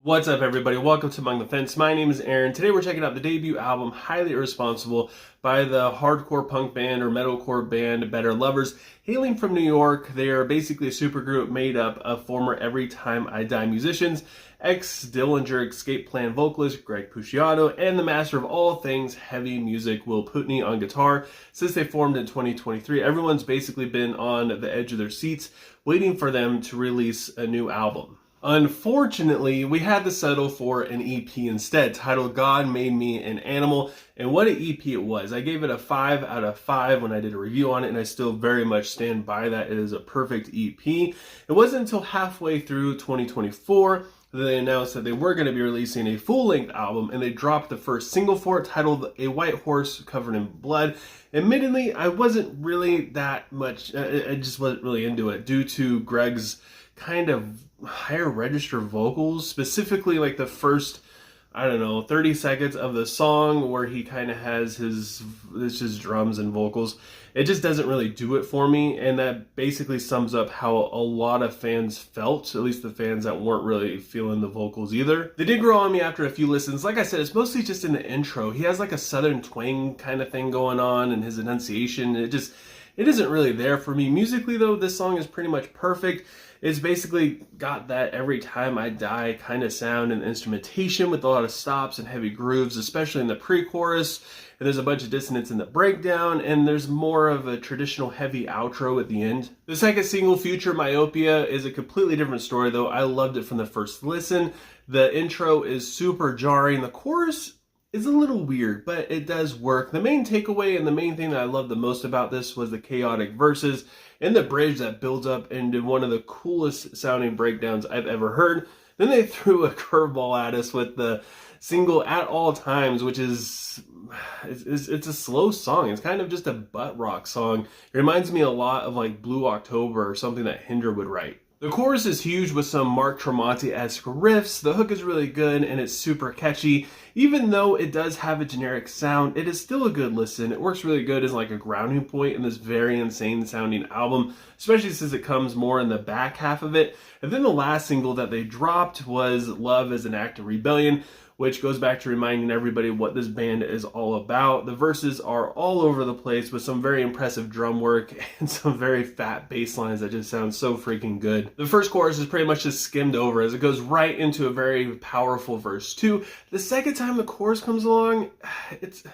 What's up, everybody? Welcome to Among the Fence. My name is Aaron. Today we're checking out the debut album, Highly Irresponsible, by the hardcore punk band or metalcore band Better Lovers. Hailing from New York, they are basically a supergroup made up of former Every Time I Die musicians, ex-Dillinger Escape Plan vocalist Greg Puciato, and the master of all things heavy music, Will Putney, on guitar. Since they formed in 2023, everyone's basically been on the edge of their seats, waiting for them to release a new album. Unfortunately, we had to settle for an EP instead, titled God Made Me an Animal, and what an EP it was. I gave it a 5 out of 5 when I did a review on it, and I still very much stand by that. It is a perfect EP. It wasn't until halfway through 2024 that they announced that they were going to be releasing a full-length album, and they dropped the first single for it, titled A White Horse Covered in Blood. Admittedly, I wasn't really that much, I just wasn't really into it due to Greg's kind of higher register vocals, specifically like the first, 30 seconds of the song where he kind of has his drums and vocals. It just doesn't really do it for me, and that basically sums up how a lot of fans felt, at least the fans that weren't really feeling the vocals either. They did grow on me after a few listens. Like I said, it's mostly just in the intro. He has like a southern twang kind of thing going on, and his enunciation, it isn't really there for me. Musically though, this song is pretty much perfect. It's basically got that Every Time I Die kind of sound and instrumentation with a lot of stops and heavy grooves, especially in the pre-chorus. And there's a bunch of dissonance in the breakdown, and there's more of a traditional heavy outro at the end. The second single, Future Myopia, is a completely different story though. I loved it from the first listen. The intro is super jarring. The chorus is a little weird, but it does work. The main takeaway and the main thing that I loved the most about this was the chaotic verses and the bridge that builds up into one of the coolest sounding breakdowns I've ever heard. Then they threw a curveball at us with the single At All Times, which is it's a slow song. It's kind of just a butt rock song. It reminds me a lot of like Blue October or something that Hinder would write. The chorus is huge with some Mark Tremonti-esque riffs. The hook is really good and it's super catchy. Even though it does have a generic sound, it is still a good listen. It works really good as like a grounding point in this very insane sounding album, especially since it comes more in the back half of it. And then the last single that they dropped was Love as an Act of Rebellion, which goes back to reminding everybody what this band is all about. The verses are all over the place with some very impressive drum work and some very fat bass lines that just sound so freaking good. The first chorus is pretty much just skimmed over as it goes right into a very powerful verse 2. The second time the chorus comes along, it's a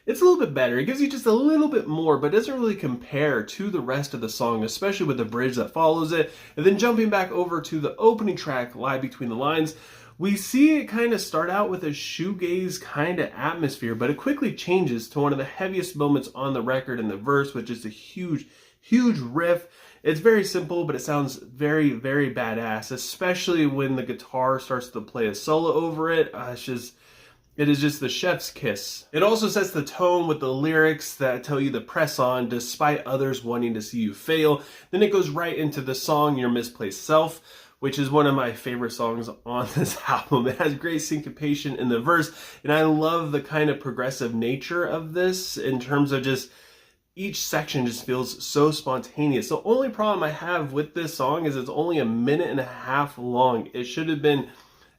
little bit better. It gives you just a little bit more, but doesn't really compare to the rest of the song, especially with the bridge that follows it. And then jumping back over to the opening track, Lie Between the Lines, we see it kind of start out with a shoegaze kind of atmosphere, but it quickly changes to one of the heaviest moments on the record in the verse, which is a huge, huge riff. It's very simple, but it sounds very, very badass, especially when the guitar starts to play a solo over it. It is just the chef's kiss. It also sets the tone with the lyrics that tell you to press on despite others wanting to see you fail. Then it goes right into the song Your Misplaced Self, which is one of my favorite songs on this album. It has great syncopation in the verse, and I love the kind of progressive nature of this in terms of just each section just feels so spontaneous. The only problem I have with this song is it's only 1.5 minutes long. It should have been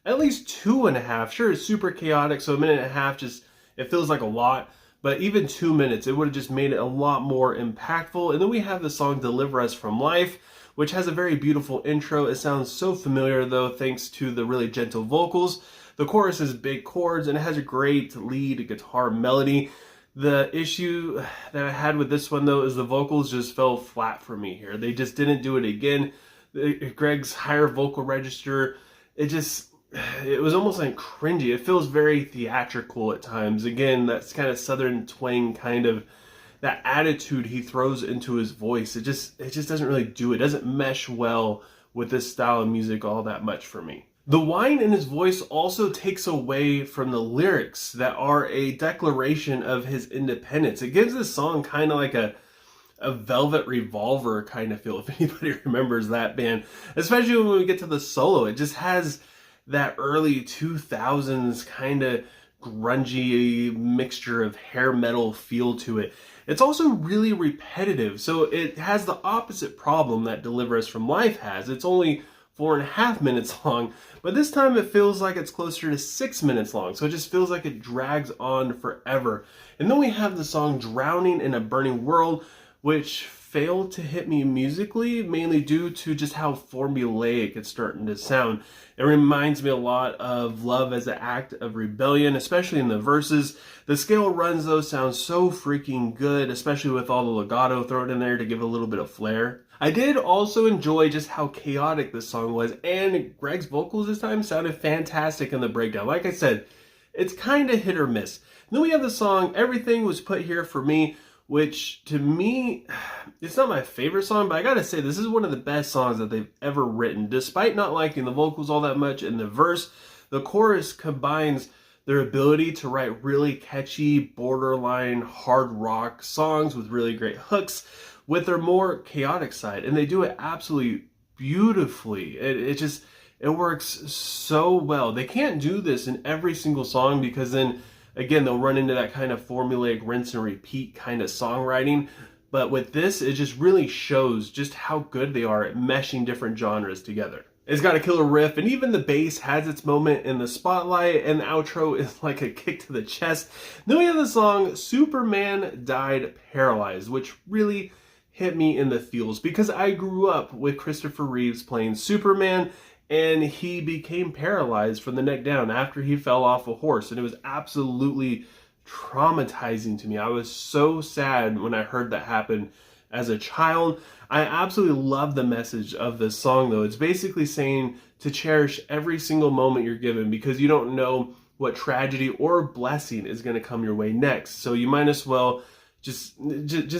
at least 2.5. Sure, it's super chaotic, so 1.5 minutes just, it feels like a lot. But even 2 minutes, it would have just made it a lot more impactful. And then we have the song Deliver Us From Life, which has a very beautiful intro. It sounds so familiar though, thanks to the really gentle vocals. The chorus is big chords and it has a great lead guitar melody. The issue that I had with this one though is the vocals just fell flat for me here. They just didn't do it again. Greg's higher vocal register, it was almost like cringy. It feels very theatrical at times. Again, that's kind of southern twang, kind of that attitude he throws into his voice. It just doesn't really do it. It doesn't mesh well with this style of music all that much for me. The whine in his voice also takes away from the lyrics that are a declaration of his independence. It gives this song kind of like a Velvet Revolver kind of feel, if anybody remembers that band. Especially when we get to the solo, it just has that early 2000s kind of grungy mixture of hair metal feel to it. It's also really repetitive, so it has the opposite problem that Deliver Us From Life has. It's only 4.5 minutes long, but this time it feels like it's closer to 6 minutes long. So it just feels like it drags on forever. And then we have the song Drowning in a Burning World, which failed to hit me musically, mainly due to just how formulaic it's starting to sound. It reminds me a lot of Love as an Act of Rebellion, especially in the verses. The scale runs, though, sound so freaking good, especially with all the legato thrown in there to give a little bit of flair. I did also enjoy just how chaotic this song was, and Greg's vocals this time sounded fantastic in the breakdown. Like I said, it's kind of hit or miss. And then we have the song Everything Was Put Here For Me, which to me, it's not my favorite song, but I gotta say, this is one of the best songs that they've ever written. Despite not liking the vocals all that much in the verse, the chorus combines their ability to write really catchy, borderline hard rock songs with really great hooks with their more chaotic side. And they do it absolutely beautifully. It works so well. They can't do this in every single song because then again, they'll run into that kind of formulaic rinse and repeat kind of songwriting. But with this, it just really shows just how good they are at meshing different genres together. It's got a killer riff, and even the bass has its moment in the spotlight, and the outro is like a kick to the chest. Then we have the song Superman Died Paralyzed, which really hit me in the feels because I grew up with Christopher Reeves playing Superman, and he became paralyzed from the neck down after he fell off a horse. And it was absolutely traumatizing to me. I was so sad when I heard that happen as a child. I absolutely love the message of this song, though. It's basically saying to cherish every single moment you're given because you don't know what tragedy or blessing is going to come your way next. So you might as well just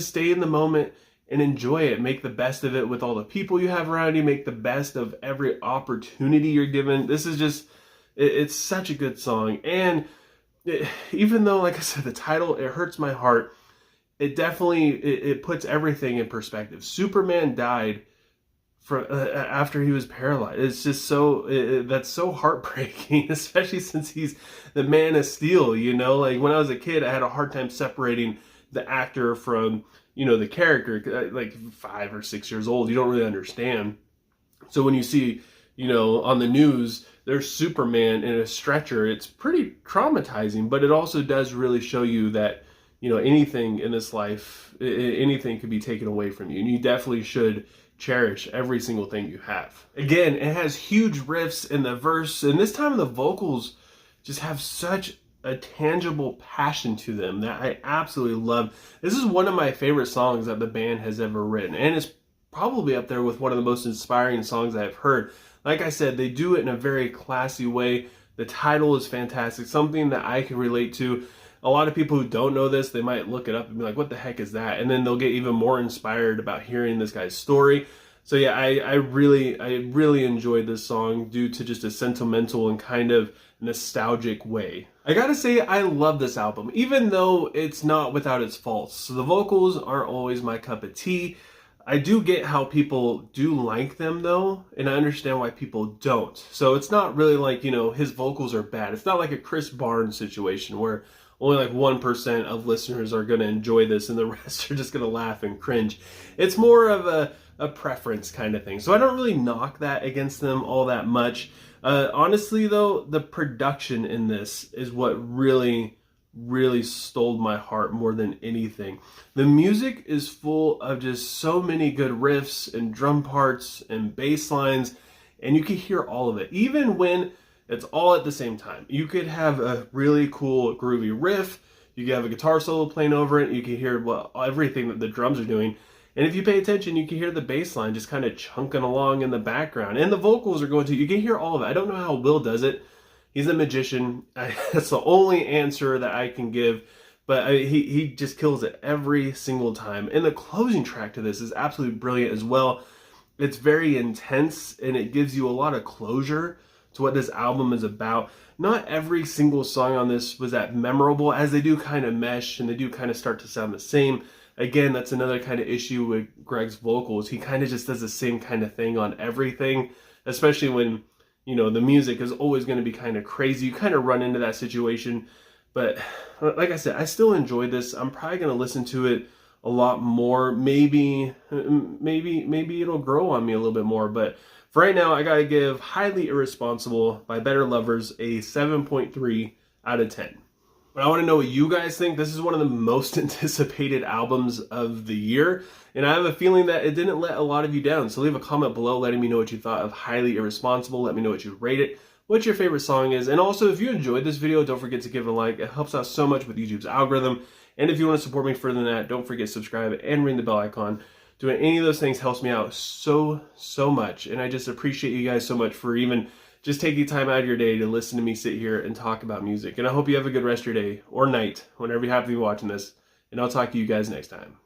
stay in the moment and enjoy it. Make the best of it with all the people you have around you. Make the best of every opportunity you're given. This is just, it's such a good song. And even though, like I said, the title, it hurts my heart, it definitely, it puts everything in perspective. Superman died after he was paralyzed. It's just so, that's so heartbreaking, especially since he's the Man of Steel, you know? Like when I was a kid, I had a hard time separating the actor from, you know, the character. Like 5 or 6 years old, you don't really understand. So when you see, you know, on the news, there's Superman in a stretcher, it's pretty traumatizing, but it also does really show you that, you know, anything in this life, anything could be taken away from you. And you definitely should cherish every single thing you have. Again, it has huge riffs in the verse, and this time the vocals just have such a tangible passion to them that I absolutely love. This is one of my favorite songs that the band has ever written, and it's probably up there with one of the most inspiring songs I've heard. Like I said, they do it in a very classy way. The title is fantastic, something that I can relate to. A lot of people who don't know this, they might look it up and be like, what the heck is that? And then they'll get even more inspired about hearing this guy's story. So yeah, I really enjoyed this song due to just a sentimental and kind of nostalgic way. I gotta say, I love this album, even though it's not without its faults. So the vocals aren't always my cup of tea. I do get how people do like them though, and I understand why people don't. So it's not really like, you know, his vocals are bad. It's not like a Chris Barnes situation where only like 1% of listeners are going to enjoy this and the rest are just going to laugh and cringe. It's more of a preference kind of thing. So I don't really knock that against them all that much. Honestly though, the production in this is what really stole my heart more than anything. The music is full of just so many good riffs and drum parts and bass lines, and you can hear all of it, even when it's all at the same time. You could have a really cool groovy riff, you could have a guitar solo playing over it, you can hear everything that the drums are doing, and if you pay attention, you can hear the bass line just kind of chunking along in the background, and the vocals are going to, you can hear all of it. I don't know how Will does it. He's a magician. That's the only answer that I can give, but he just kills it every single time. And the closing track to this is absolutely brilliant as well. It's very intense, and it gives you a lot of closure to what this album is about. Not every single song on this was that memorable, as they do kind of mesh and they do kind of start to sound the same. Again, that's another kind of issue with Greg's vocals. He kind of just does the same kind of thing on everything, especially when, you know, the music is always going to be kind of crazy. You kind of run into that situation. But like I said, I still enjoyed this. I'm probably going to listen to it a lot more. Maybe it'll grow on me a little bit more. But For right now, I gotta give Highly Irresponsible by Better Lovers a 7.3 out of 10. But I want to know what you guys think. This is one of the most anticipated albums of the year, and I have a feeling that it didn't let a lot of you down. So leave a comment below letting me know what you thought of Highly Irresponsible. Let me know what you rate it, what your favorite song is, and also if you enjoyed this video, don't forget to give it a like. It helps out so much with YouTube's algorithm. And if you want to support me further than that, don't forget to subscribe and ring the bell icon. Doing any of those things helps me out so much, and I just appreciate you guys so much for even just taking time out of your day to listen to me sit here and talk about music. And I hope you have a good rest of your day or night, whenever you happen to be watching this. And I'll talk to you guys next time.